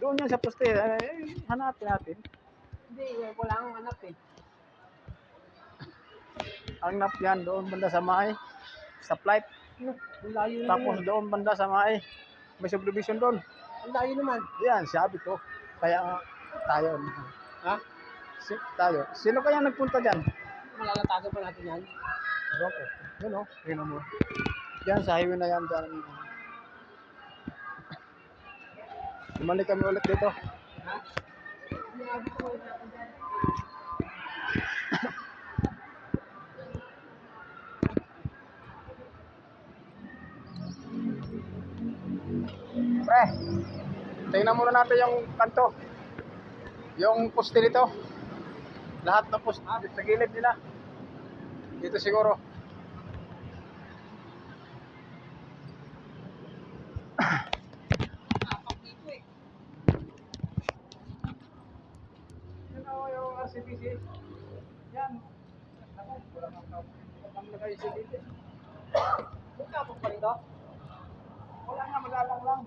Doon yan sa poste, hanapin natin. Hindi, wala akong hanap eh. Ang nap yan, doon banda sa May, sa flight. Ano? Ang layo naman. Tapos doon banda sa May, may subdivision doon. Ang layo naman. Yan, sabi ko. Kaya tayo. Ha? Tayo. Sino kaya nagpunta dyan? Malalatagan pa natin yan. Okay. Yun o, tingnan mo. Diyan sa highway na yan. Dyan. Bumalik kami ulit dito. Ha? Sinabi ko ulit natin dyan. Pre, tingnan muna natin yung kanto. Yung poste nito. Lahat ng poste sa gilid nila. Dito siguro. Apak dito eh. Yan o, yung RCBC. Yan. Ako, wala nang nag-ICBC. Huwag ka apak pa rin to. Wala nga, magalang lang.